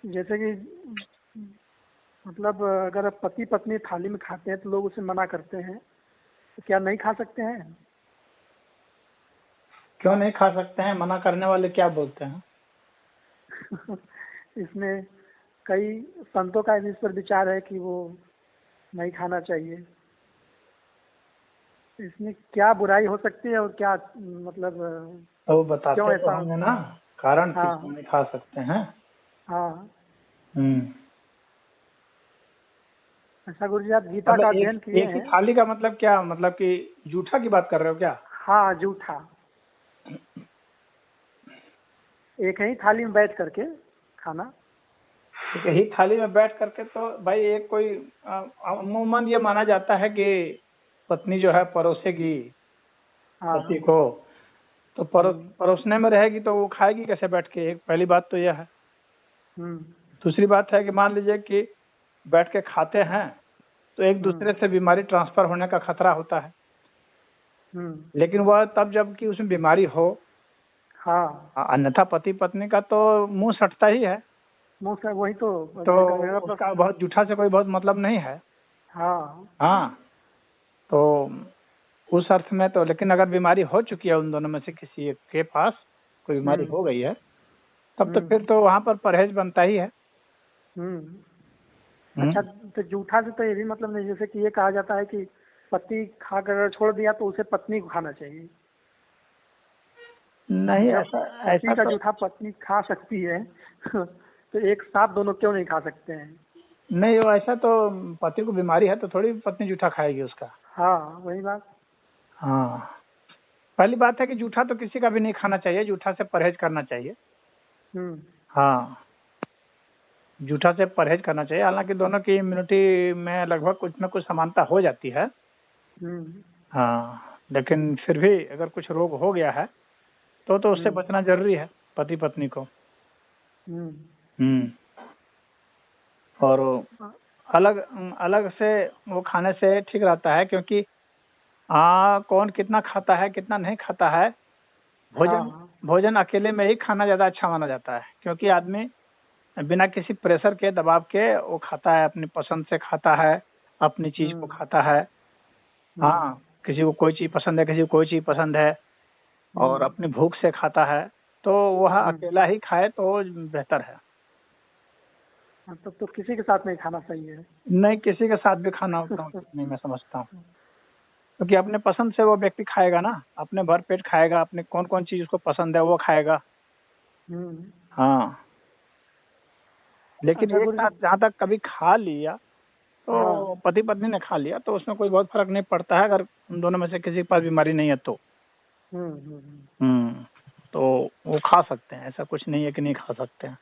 जैसे कि मतलब अगर पति पत्नी थाली में खाते हैं तो लोग उसे मना करते हैं, तो क्या नहीं खा सकते हैं? क्यों नहीं खा सकते हैं? मना करने वाले क्या बोलते हैं? इसमें कई संतों का इस पर विचार है कि वो नहीं खाना चाहिए। इसमें क्या बुराई हो सकती है और क्या मतलब तो वो क्यों बताते तो ऐसा? होंगे ना कारण कि क्यों हाँ नहीं खा सकते हैं। हाँ। हम्म। अच्छा गुरु जी, आप गीता का मतलब अध्ययन एक किए एक ही हैं? थाली का मतलब क्या? मतलब कि जूठा की बात कर रहे हो क्या? हाँ, जूठा। एक ही थाली में बैठ करके खाना। एक ही थाली में बैठ करके तो भाई एक कोई अमूमन ये माना जाता है कि पत्नी जो है परोसेगी हाँ। पति को, तो हम्म। परोसने में रहेगी तो वो खाएगी कैसे बैठ के? एक पहली बात तो यह है। हम्म। दूसरी बात है कि मान लीजिए कि बैठ के खाते हैं तो एक हम्म। दूसरे से बीमारी ट्रांसफर होने का खतरा होता है। हम्म। लेकिन वह तब जबकि उसमें बीमारी हो, हाँ, अन्यथा पति पत्नी का तो मुंह सटता ही है। मुँह से वही तो तो मेरा उसका प्रश्न। बहुत जूठा से कोई बहुत मतलब नहीं है। हाँ। हाँ, तो उस अर्थ में तो, लेकिन अगर बीमारी हो चुकी है उन दोनों में से किसी एक के पास कोई बीमारी हम्म। हो गई है, तब तो हम्म। फिर तो वहां पर परहेज बनता ही है। अच्छा, तो जूठा से तो ये भी मतलब नहीं, जैसे कि ये कहा जाता है कि पति खाकर अगर छोड़ दिया तो उसे पत्नी को खाना चाहिए। नहीं, जब ऐसा पति ऐसा का तो जूठा पत्नी खा सकती है तो एक साथ दोनों क्यों नहीं खा सकते हैं? नहीं, वो ऐसा तो पति को बीमारी है तो थोड़ी पत्नी जूठा खाएगी उसका। हाँ, वही बात। हाँ, पहली बात है कि जूठा तो किसी का भी नहीं खाना चाहिए, जूठा से परहेज करना चाहिए। हम्म। हाँ, जूठा से परहेज करना चाहिए। हालांकि दोनों की इम्यूनिटी में लगभग कुछ न कुछ समानता हो जाती है। हम्म। हाँ, लेकिन फिर भी अगर कुछ रोग हो गया है तो उससे हम्म। बचना जरूरी है पति पत्नी को। हम्म। हम्म। और अलग अलग से वो खाने से ठीक रहता है, क्योंकि कौन कितना खाता है कितना नहीं खाता है, भोजन हाँ। भोजन अकेले में ही खाना ज्यादा अच्छा माना जाता है। क्योंकि आदमी बिना किसी प्रेशर के दबाव के वो खाता है, अपनी पसंद से खाता है, अपनी चीज को हम्म। खाता है। हम्म। हाँ, किसी को कोई चीज पसंद है, किसी को कोई चीज पसंद है, और हम्म। अपनी भूख से खाता है, तो वह हम्म। अकेला ही खाए तो बेहतर है। हाँ, तब तो किसी के साथ नहीं खाना सही है। नहीं, किसी के साथ भी खाना उतना उचित नहीं मैं समझता हूँ। क्योंकि अपने पसंद से वो व्यक्ति खाएगा ना, अपने भर पेट खाएगा, अपने कौन कौन चीज उसको पसंद है वो खाएगा। हम्म। हाँ, लेकिन अच्छा एक गुरु जी। साथ जहाँ तक कभी खा लिया हाँ। तो पति पत्नी ने खा लिया तो उसमें कोई बहुत फर्क नहीं पड़ता है, अगर उन दोनों में से किसी के पास बीमारी नहीं है तो। हम्म। हम्म। हम्म। तो वो खा सकते हैं, ऐसा कुछ नहीं है कि नहीं खा सकते हैं।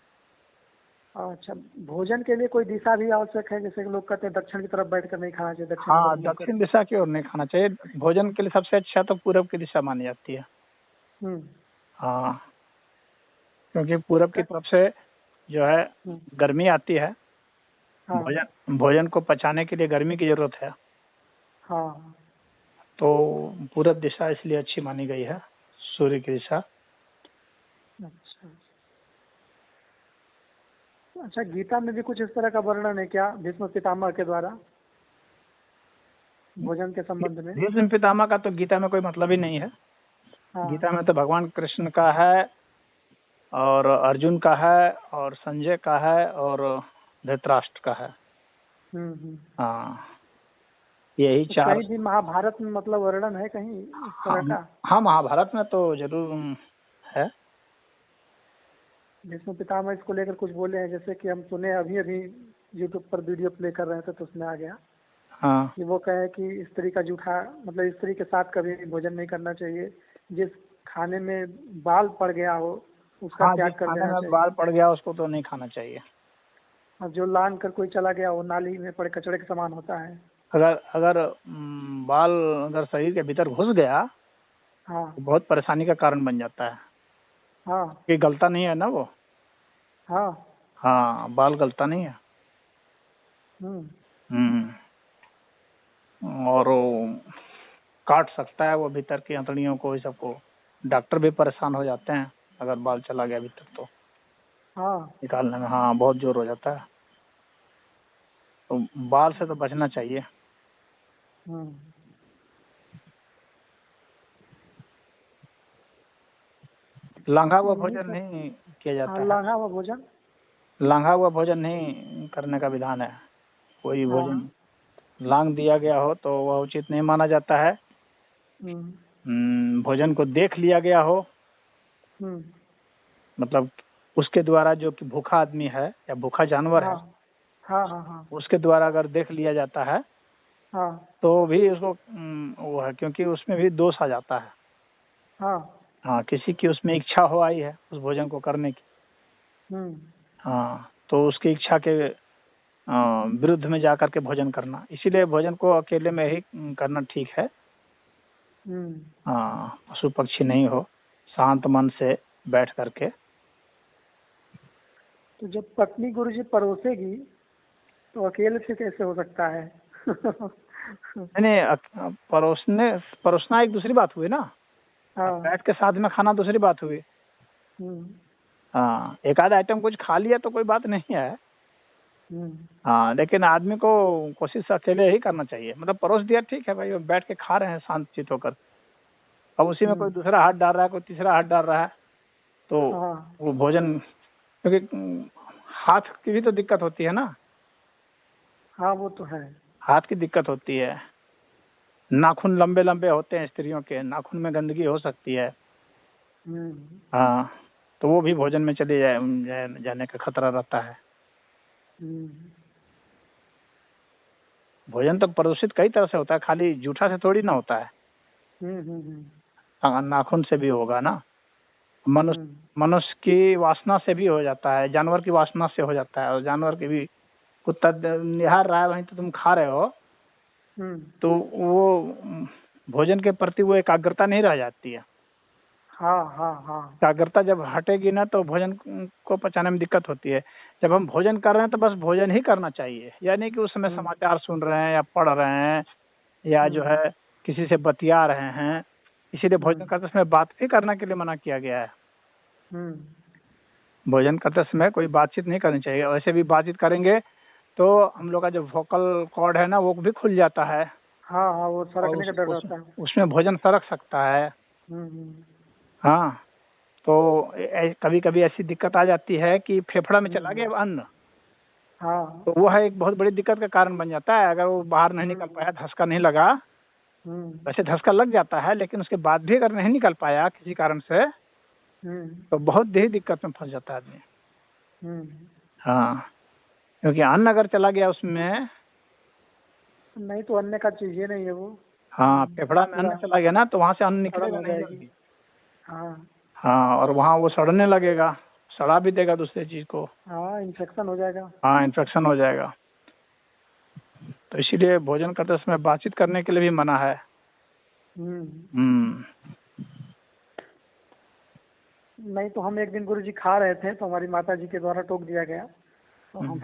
अच्छा, भोजन के लिए कोई दिशा भी आवश्यक है? जैसे कि लोग कहते हैं दक्षिण की तरफ बैठकर नहीं खाना चाहिए, दक्षिण की हाँ, तरफ मुंह दक्षिण करके। दिशा की ओर नहीं खाना चाहिए। भोजन के लिए सबसे अच्छा तो पूरब की दिशा मानी जाती है। हम्म। हाँ, क्योंकि पूरब की क- तरफ से जो है हम्म। गर्मी आती है। हाँ। भोजन भोजन को पचाने के लिए गर्मी की जरूरत है, हाँ। तो पूरब दिशा इसलिए अच्छी मानी गई है, सूर्य की दिशा। अच्छा। अच्छा, गीता में भी कुछ इस तरह का वर्णन है क्या भीष्म पितामह के द्वारा भोजन के संबंध में? भीष्म पितामह का तो गीता में कोई मतलब ही नहीं है। हाँ। गीता में तो भगवान कृष्ण का है, और अर्जुन का है, और संजय का है, और धृतराष्ट्र का है। हम्म। हाँ, यही तो चार। कहीं भी महाभारत में मतलब वर्णन है कहीं इस तरह हाँ, का? हाँ, महाभारत में तो जरूर है। भीष्म पितामह इसको लेकर कुछ बोले हैं, जैसे कि हम सुने अभी अभी यूट्यूब पर वीडियो प्ले कर रहे थे तो उसमें आ गया हाँ, कि वो कहे कि स्त्री का जूठा मतलब स्त्री के साथ कभी भी भोजन नहीं करना चाहिए, जिस खाने में बाल पड़ गया हो उसका हाँ, त्याग जिस कर खाने देना में चाहिए। बाल पड़ गया उसको तो नहीं खाना चाहिए। और जो लांग कर कोई चला गया वो नाली में पड़े कचड़े के समान होता है। अगर अगर बाल अगर शरीर के भीतर घुस गया हाँ। तो बहुत परेशानी का कारण बन जाता है। हाँ। ये गलता नहीं है ना वो। हाँ। हाँ, बाल गलता नहीं है। हम्म। और वो काट सकता है वो भीतर की हथड़ियों को, ये सबको। डॉक्टर भी परेशान हो जाते हैं अगर बाल चला गया भीतर तो। हाँ। निकालने में, हाँ बहुत जोर हो जाता है। तो बाल से तो बचना चाहिए। हम्म। लांघा हुआ यही भोजन सब। नहीं किया हाँ, जाता है। लांघा हुआ भोजन। लांघा हुआ भोजन नहीं करने का विधान है। कोई भोजन हाँ। लांघ दिया गया हो तो वह उचित नहीं माना जाता है। हम्म। भोजन को देख लिया गया हो, हम्म। मतलब उसके द्वारा, जो कि भूखा आदमी है या भूखा जानवर हाँ है, हाँ हाँ हाँ उसके द्वारा अगर देख लिया जाता है हाँ तो भी उसको वो है, क्योंकि उसमें भी दोष आ जाता है। हाँ। हाँ, किसी की उसमें इच्छा हो आई है उस भोजन को करने की, हम्म। हाँ, तो उसकी इच्छा के विरुद्ध में जाकर के भोजन करना, इसीलिए भोजन को अकेले में ही करना ठीक है। हम्म। हाँ, पशु पक्षी नहीं हो, शांत मन से बैठ करके। तो जब पत्नी गुरुजी परोसेगी तो अकेले से कैसे हो सकता है? नहीं, परोसना एक दूसरी बात हुई ना, अब हाँ। बैठ के साथ में खाना दूसरी बात हुई। हम्म। हाँ, एक आधा आइटम कुछ खा लिया तो कोई बात नहीं है। हम्म। हाँ, लेकिन आदमी को कोशिश अकेले ही करना चाहिए। मतलब परोस दिया, ठीक है भाई, बैठ के खा रहे हैं शांतचित्त होकर, अब उसी में कोई हम्म। दूसरा हाथ डाल रहा है, कोई तीसरा हाथ डाल रहा है, तो हाँ वो भोजन, क्योंकि हाथ की भी तो दिक्कत होती है ना, हाँ, वो तो है। हाथ की दिक्कत होती है। नाखून लंबे लंबे होते हैं स्त्रियों के, नाखून में गंदगी हो सकती है। हम्म। हाँ, तो वो भी भोजन में चले जाने का खतरा रहता है। हम्म। भोजन तो प्रदूषित कई तरह से होता है, खाली जूठा से थोड़ी ना होता है। हम्म। हाँ, नाखून से भी होगा ना। मनुष्य हम्म। मनुष्य की वासना से भी हो जाता है, जानवर की वासना से हो जाता है, और जानवर की भी, कुत्ता निहार रहा है वहीं तो तुम खा रहे हो, हम्म। तो वो भोजन के प्रति वो एकाग्रता नहीं रह जाती है। हाँ हाँ हाँ। एकाग्रता जब हटेगी ना तो भोजन को पचाने में दिक्कत होती है। जब हम भोजन कर रहे हैं तो बस भोजन ही करना चाहिए, यानी कि उस समय हम्म। समाचार सुन रहे हैं या पढ़ रहे हैं या जो हम्म। है किसी से बतिया रहे हैं, इसीलिए भोजन हम्म। करते समय बात भी करने के लिए मना किया गया है। हम्म। भोजन करते समय कोई बातचीत नहीं करनी चाहिए। वैसे भी बातचीत करेंगे तो हम लोग का जो वोकल कॉर्ड है ना, वो भी खुल जाता है, हाँ हाँ, वो और सरकने का डर रहता है। उसमें भोजन सरक सकता है। हम्म। हाँ, तो कभी कभी ऐसी दिक्कत आ जाती है कि फेफड़ा में चला हम्म। गया अन्न, हाँ। तो वो है एक बहुत बड़ी दिक्कत का कारण बन जाता है। अगर वो बाहर नहीं निकल हम्म। पाया, धक्का नहीं लगा, हम्म। वैसे धक्का लग जाता है, लेकिन उसके बाद भी अगर नहीं निकल पाया किसी कारण से, हम्म। तो बहुत ही दिक्कत में फंस जाता है आदमी। हम्म। हाँ, क्योंकि अन्न अगर चला गया उसमें, नहीं तो अन्य का चीज ही नहीं है वो। हाँ, फेफड़ा में अन्न पूरा चला गया ना तो वहां से अन्न सड़न निकलेगा हो नहीं जाएगी। जल्दी। हाँ हाँ, और वहाँ वो सड़ने लगेगा, सड़ा भी देगा दूसरे चीज को। हाँ, इन्फेक्शन हो जाएगा। हाँ, इन्फेक्शन हो जाएगा। तो इसीलिए भोजन करते समय बातचीत करने के लिए भी मना है। हम्म। हम्म। नहीं तो हम एक दिन गुरुजी खा रहे थे तो हमारी माता जी के द्वारा टोक दिया गया, तो हम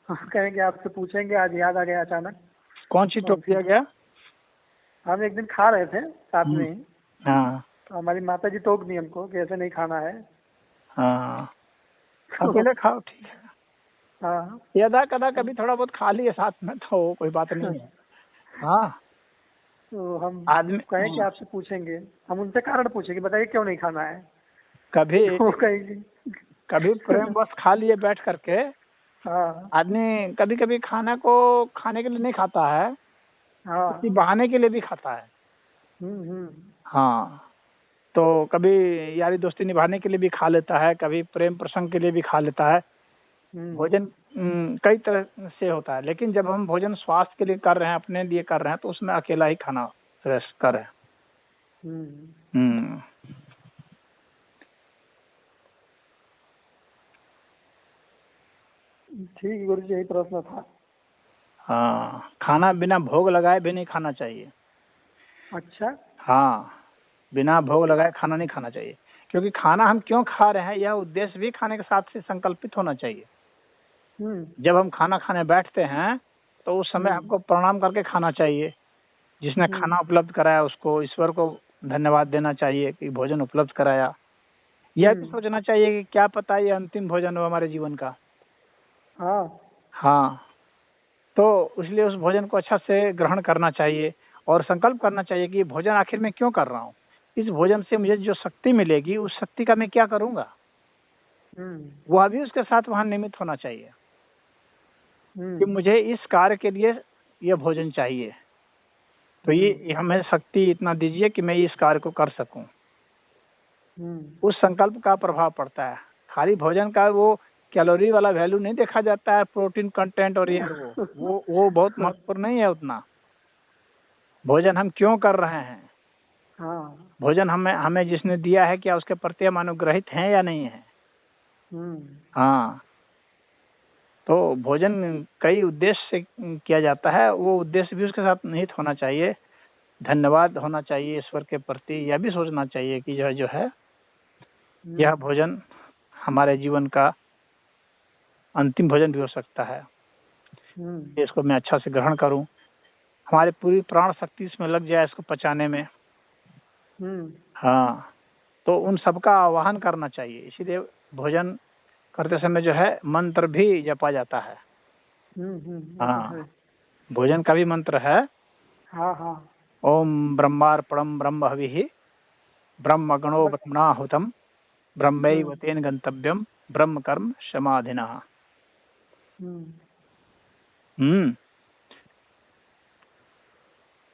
हम कहेंगे आपसे पूछेंगे, आज याद आ गया अचानक। कौन सी तो टोक दिया गया? हम एक दिन खा रहे थे साथ में ही, हाँ तो हमारी माता जी टोक दी हमको कि ऐसे नहीं खाना है। हाँ, अकेले खाओ ठीक है, हाँ। यदा कदा कभी थोड़ा बहुत खा लिए साथ में तो कोई बात नहीं है। हाँ, तो हम आदमी कहें कि आपसे पूछेंगे, हम उनसे कारण पूछेंगे, बताइए क्यों नहीं खाना है। कभी वो कहेंगे। कभी प्रेम बस खा लिए बैठ करके। हाँ आदमी कभी कभी खाना को खाने के लिए नहीं खाता है, किसी हाँ। बहाने के लिए भी खाता है। हम्म। हाँ, तो कभी यारी दोस्ती निभाने के लिए भी खा लेता है, कभी प्रेम प्रसंग के लिए भी खा लेता है। हम्म। भोजन कई तरह से होता है, लेकिन जब हम भोजन स्वास्थ्य के लिए कर रहे हैं, अपने लिए कर रहे हैं, तो उसमें अकेला ही खाना श्रेष्ठ कर है। हम्म। हम्म। ठीक है गुरु जी, यही प्रश्न था। हाँ, खाना बिना भोग लगाए भी नहीं खाना चाहिए। अच्छा। हाँ, बिना भोग लगाए खाना नहीं खाना चाहिए, क्योंकि खाना हम क्यों खा रहे हैं यह उद्देश्य भी खाने के साथ से संकल्पित होना चाहिए। हम्म। जब हम खाना खाने बैठते हैं तो उस समय हम्म। हमको प्रणाम करके खाना चाहिए। जिसने हम्म। खाना उपलब्ध कराया उसको, ईश्वर को धन्यवाद देना चाहिए कि भोजन उपलब्ध कराया। यह भी सोचना चाहिए कि क्या पता ये अंतिम भोजन हो हमारे जीवन का। हाँ हाँ, तो इसलिए उस भोजन को अच्छा से ग्रहण करना चाहिए और संकल्प करना चाहिए कि ये भोजन आखिर में क्यों कर रहा हूँ, इस भोजन से मुझे जो शक्ति मिलेगी उस शक्ति का मैं क्या करूँगा, वह भी उसके साथ वहाँ निमित्त होना चाहिए कि मुझे इस कार्य के लिए यह भोजन चाहिए, तो ये हमें शक्ति इतना दीजिए कि मैं इस कार्य को कर सकूं। उस संकल्प का प्रभाव पड़ता है। खाली भोजन का वो कैलोरी वाला वैल्यू नहीं देखा जाता है, प्रोटीन कंटेंट और ये वो बहुत महत्वपूर्ण नहीं है उतना। भोजन हम क्यों कर रहे हैं, भोजन हमें जिसने दिया है क्या उसके प्रति हम अनुग्रहित हैं या नहीं है। हाँ, तो भोजन कई उद्देश्य से किया जाता है, वो उद्देश्य भी उसके साथ निहित होना चाहिए। धन्यवाद होना चाहिए ईश्वर के प्रति, यह भी सोचना चाहिए कि यह जो है यह भोजन हमारे जीवन का अंतिम भोजन भी हो सकता है, इसको मैं अच्छा से ग्रहण करूं, हमारी पूरी प्राण शक्ति इसमें लग जाए इसको पचाने में। हाँ, तो उन सबका आह्वान करना चाहिए। इसीलिए भोजन करते समय जो है मंत्र भी जपा जाता है। हाँ, भोजन का भी मंत्र है। ओम ब्रह्मार्पणम ब्रह्म हविः ब्रह्म गणो ब्रह्मणाहुतम ब्रह्मैव तेन गंतव्यम ब्रह्म कर्म समाधिनः।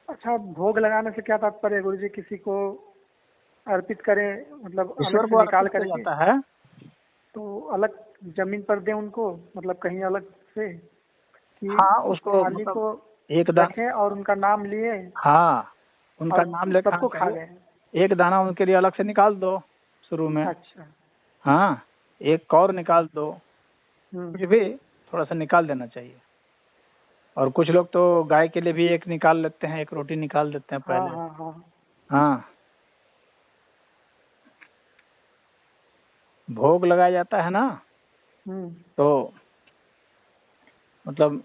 अच्छा, भोग लगाने से क्या तात्पर्य है गुरु जी? किसी को अर्पित करें, मतलब ईश्वर अलग को से निकाल अर्पित करके जाता है, तो अलग जमीन पर दें उनको, मतलब कहीं अलग से कि हाँ, उसको थाली मतलब को एक दाना, रखें और उनका नाम लिए, हाँ, उनका नाम लेकर सबको खा लें। एक दाना उनके लिए अलग से निकाल दो शुरू में। अच्छा, हाँ, एक और निकाल दो, कुछ भी थोड़ा सा निकाल देना चाहिए। और कुछ लोग तो गाय के लिए भी एक निकाल लेते हैं, एक रोटी निकाल देते हैं पहले। हाँ, भोग लगाया जाता है ना, तो मतलब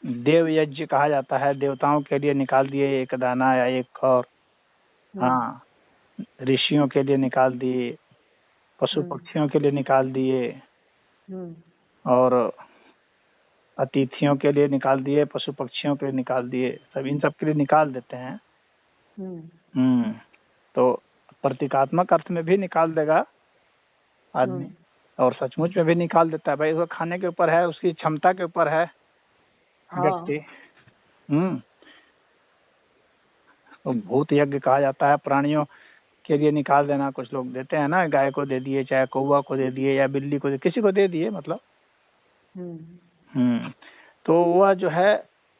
देव यज्ञ कहा जाता है, देवताओं के लिए निकाल दिए एक दाना या एक और। हाँ, ऋषियों के लिए निकाल दिए, पशु पक्षियों के लिए निकाल दिए, और अतिथियों के लिए निकाल दिए, पशु पक्षियों के लिए निकाल दिए, सब इन सब के लिए निकाल देते हैं। तो प्रतीकात्मक अर्थ में भी निकाल देगा आदमी, और सचमुच में भी निकाल देता है। भाई वो खाने के ऊपर है, उसकी क्षमता के ऊपर है व्यक्ति। तो भूत यज्ञ कहा जाता है, प्राणियों के लिए निकाल देना। कुछ लोग देते हैं ना, गाय को दे दिए, चाहे कौवा को दे दिए या बिल्ली को किसी को दे दिए, मतलब तो वह जो है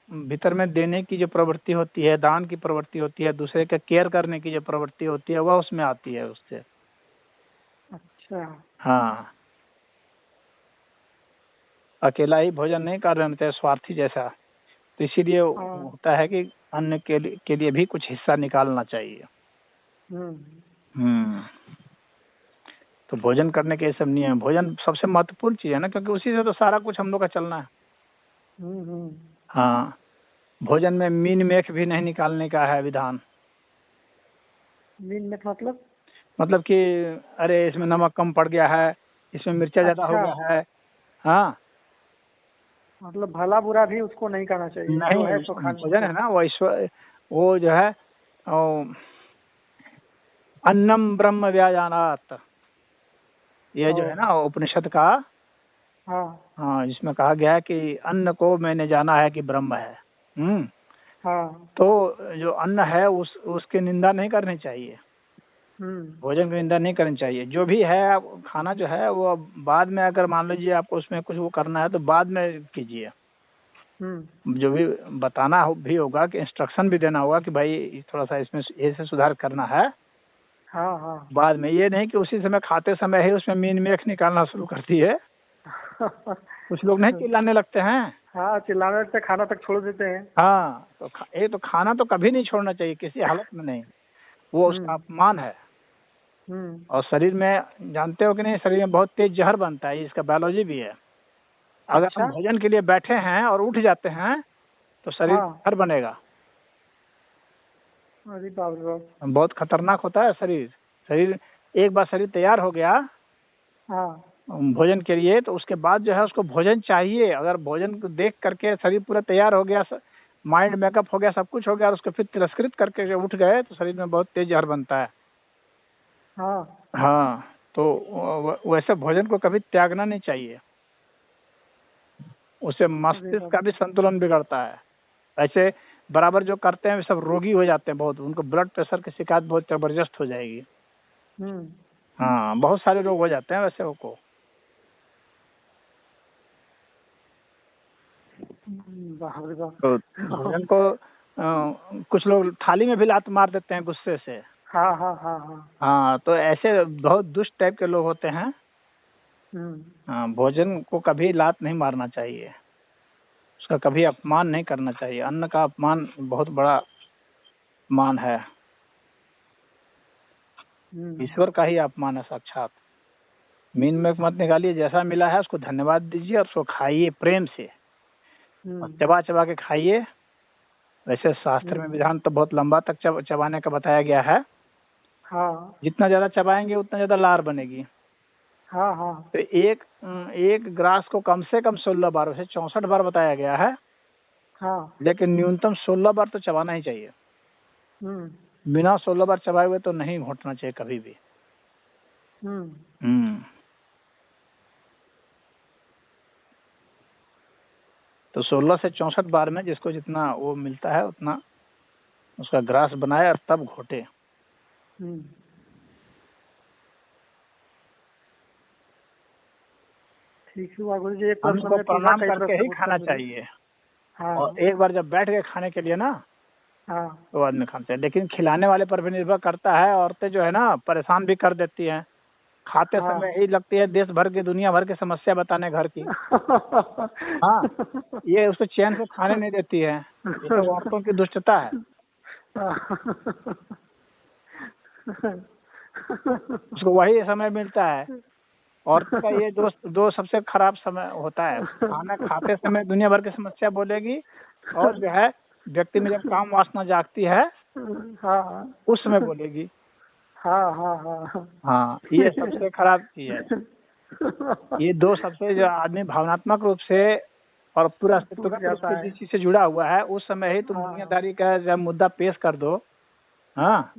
भीतर में देने की जो प्रवृत्ति होती है, दान की प्रवृत्ति होती है, दूसरे का केयर करने की जो प्रवृत्ति होती है, वह उसमें आती है उससे। अच्छा, हाँ, अकेला ही भोजन नहीं कर रहे होते स्वार्थी जैसा, तो इसीलिए होता है कि अन्न के लिए भी कुछ हिस्सा निकालना चाहिए। तो भोजन करने के सब नियम, भोजन सबसे महत्वपूर्ण चीज है ना, क्योंकि उसी से तो सारा कुछ हम लोग का चलना है। हाँ, भोजन में मीन मेख भी नहीं निकालने का है विधान। मीन मेख मतलब कि अरे इसमें नमक कम पड़ गया है, इसमें मिर्चा ज्यादा हो गया है। हाँ, मतलब भला बुरा भी उसको नहीं करना चाहिए। नहीं है, तो भोजन है ना वो ईश्वर, वो जो है अन्नम ब्रह्म व्याजानात, ये जो है ना उपनिषद का। हाँ, जिसमें कहा गया है कि अन्न को मैंने जाना है कि ब्रह्म है। तो जो अन्न है उसकी निंदा नहीं करनी चाहिए, भोजन की निंदा नहीं करनी चाहिए। जो भी है खाना जो है वो बाद में, अगर मान लीजिए आपको उसमें कुछ वो करना है तो बाद में कीजिए। जो भी बताना भी होगा, कि इंस्ट्रक्शन भी देना होगा कि भाई थोड़ा सा इसमें ऐसे सुधार करना है। बाद में ये नहीं कि उसी समय खाते समय ही उसमें मीन मेख निकालना शुरू करती है। कुछ लोग नहीं चिल्लाने लगते हैं। हाँ, चिल्लाने लगते, खाना तक छोड़ देते हैं। हाँ, तो ये तो खाना तो कभी नहीं छोड़ना चाहिए, किसी हालत में नहीं, वो उसका अपमान है। और शरीर में जानते हो कि नहीं, शरीर में बहुत तेज जहर बनता है, इसका बायोलॉजी भी है। अगर हम भोजन के लिए बैठे हैं और उठ जाते हैं तो शरीर जहर बनेगा। अरे बाप रे बाप, बहुत खतरनाक होता है शरीर एक बार शरीर तैयार हो गया हाँ भोजन के लिए, तो उसके बाद जो है उसको भोजन चाहिए। अगर भोजन को देख करके शरीर पूरा तैयार हो गया, माइंड मेकअप हो गया, सब कुछ हो गया, और उसको फिर तिरस्कृत करके जो उठ गए तो शरीर में बहुत तेज जहर बनता है। हाँ हाँ, तो वैसे भोजन को कभी त्यागना नहीं चाहिए, उससे मस्तिष्क का भी संतुलन बिगड़ता है। ऐसे बराबर जो करते हैं वे सब रोगी हो जाते हैं बहुत, उनको ब्लड प्रेशर की शिकायत बहुत जबरदस्त हो जाएगी। हाँ, बहुत सारे रोग हो जाते हैं वैसे को। तो भोजन को कुछ लोग थाली में भी लात मार देते हैं गुस्से से। हाँ हाँ हाँ हाँ हाँ, तो ऐसे बहुत दुष्ट टाइप के लोग होते हैं। हाँ, भोजन को कभी लात नहीं मारना चाहिए, उसका कभी अपमान नहीं करना चाहिए। अन्न का अपमान बहुत बड़ा अपमान है, ईश्वर का ही अपमान है साक्षात। मीन में मत निकालिए, जैसा मिला है उसको धन्यवाद दीजिए और उसको खाइए प्रेम से, चबा चबा के खाइए। वैसे शास्त्र में विधान तो बहुत लंबा तक चबाने का बताया गया है। हाँ जितना ज्यादा चबाएंगे उतना ज्यादा लार बनेगी। हाँ हाँ तो एक ग्रास को कम से कम 16 बार, वैसे 64 बार बताया गया है, हाँ लेकिन न्यूनतम 16 बार तो चबाना ही चाहिए। बिना 16 बार चबाए हुए तो नहीं घोटना चाहिए कभी भी। तो 16 से 64 बार में जिसको जितना वो मिलता है उतना उसका ग्रास बनाए और तब घोटे। ठीक है गुरु जी, एक हमको प्रणाम करके ही खाना चाहिए। हाँ। और एक बार जब बैठ गए खाने के लिए ना, हाँ तो आदमी खाते हैं। लेकिन खिलाने वाले पर भी निर्भर करता है। औरतें जो है ना परेशान भी कर देती हैं, खाते समय ही लगती है देश भर की दुनिया भर की समस्या बताने घर की। हाँ, ये उसको चैन से खाने नहीं देती है, ये तो औरतों की दुष्टता है। उसको वही समय मिलता है। औरत का ये दो सबसे खराब समय होता है। खाना खाते समय दुनिया भर की समस्या बोलेगी, और जो है व्यक्ति में जब काम वासना जागती है उस समय बोलेगी। हाँ, ये सबसे खराब चीज है। ये दो सबसे जो आदमी भावनात्मक रूप से और पूरा अस्तित्वगत रूप से जिस चीज से जुड़ा हुआ है, उस समय ही तुम दुनियादारी का जब मुद्दा पेश कर दो। हाँ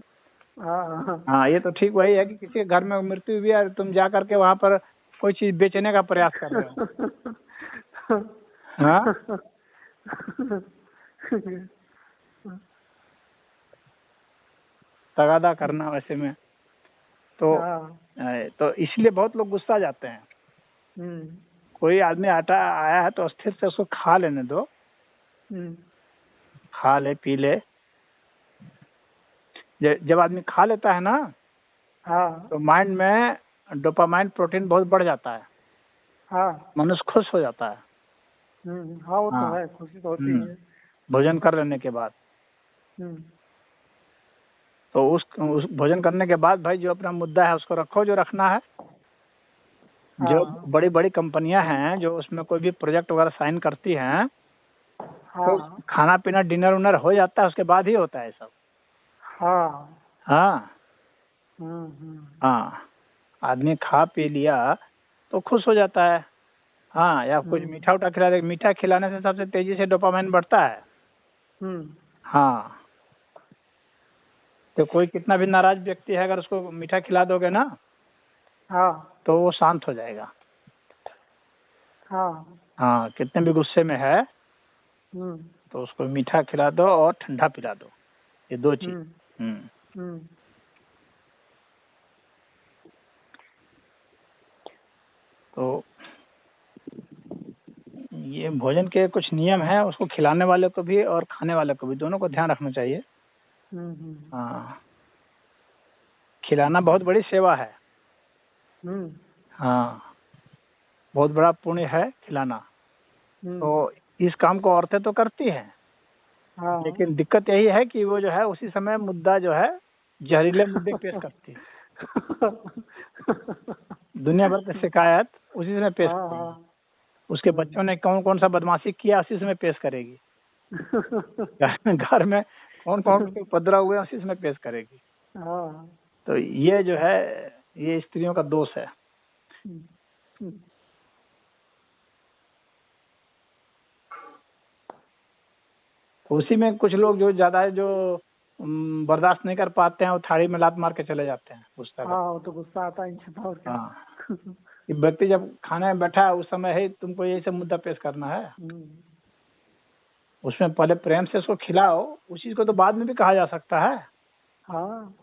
हाँ, ये तो ठीक वही है कि किसी के घर में मृत्यु हुई है, तुम जा करके वहाँ पर कोई चीज बेचने का प्रयास कर रहे हो। हाँ, तगादा करना वैसे में तो इसलिए बहुत लोग गुस्सा जाते हैं। कोई आदमी आटा आया है तो स्थिर से उसको खा लेने दो, खा ले पी ले। जब आदमी खा लेता है ना, तो माइंड में डोपामाइन प्रोटीन बहुत बढ़ जाता है। मनुष्य खुश हो जाता है। वो तो है, खुशी तो होती है भोजन कर लेने के बाद। तो उस भोजन करने के बाद भाई जो अपना मुद्दा है उसको रखो जो रखना है। जो बड़ी बड़ी कंपनियां हैं जो उसमें कोई भी प्रोजेक्ट वगैरह साइन करती हैं, तो खाना पीना डिनर उनर हो जाता है, उसके बाद ही होता है सब। हाँ हाँ, आदमी खा पी लिया तो खुश हो जाता है। हाँ, या कुछ मीठा उठा खिला दे, मीठा खिलाने से सबसे तेजी से डोपामाइन बढ़ता है। हाँ, तो कोई कितना भी नाराज व्यक्ति है, अगर उसको मीठा खिला दोगे ना, तो वो शांत हो जाएगा। हाँ, कितने भी गुस्से में है तो उसको मीठा खिला दो और ठंडा पिला दो, ये दो चीज। तो ये भोजन के कुछ नियम हैं, उसको खिलाने वाले को भी और खाने वाले को भी, दोनों को ध्यान रखना चाहिए। हाँ, खिलाना बहुत बड़ी सेवा है। हाँ, बहुत बड़ा पुण्य है खिलाना। तो इस काम को औरतें तो करती हैं, लेकिन दिक्कत यही है कि वो जो है उसी समय मुद्दा जो है जहरीले मुद्दे पेश करती है। दुनिया भर की शिकायत उसी समय पेश करेगी। उसके बच्चों ने कौन कौन सा बदमाशी किया उसी समय पेश करेगी। घर में कौन कौन के उपद्रव हुए उसी समय पेश करेगी। तो ये जो है ये स्त्रियों का दोष है। हम्म, हम्म, तो उसी में कुछ लोग जो ज्यादा है जो बर्दाश्त नहीं कर पाते हैं, वो थाली में लात मार के चले जाते हैं गुस्सा कर। हाँ वो तो गुस्सा आता है इनसे तो और क्या। हाँ, कि व्यक्ति जब खाने में बैठा है उस समय है तुमको यही सब मुद्दा पेश करना है, उसमें पहले प्रेम से उसको खिलाओ, उस चीज को तो बाद में भी कहा जा सकता है। हाँ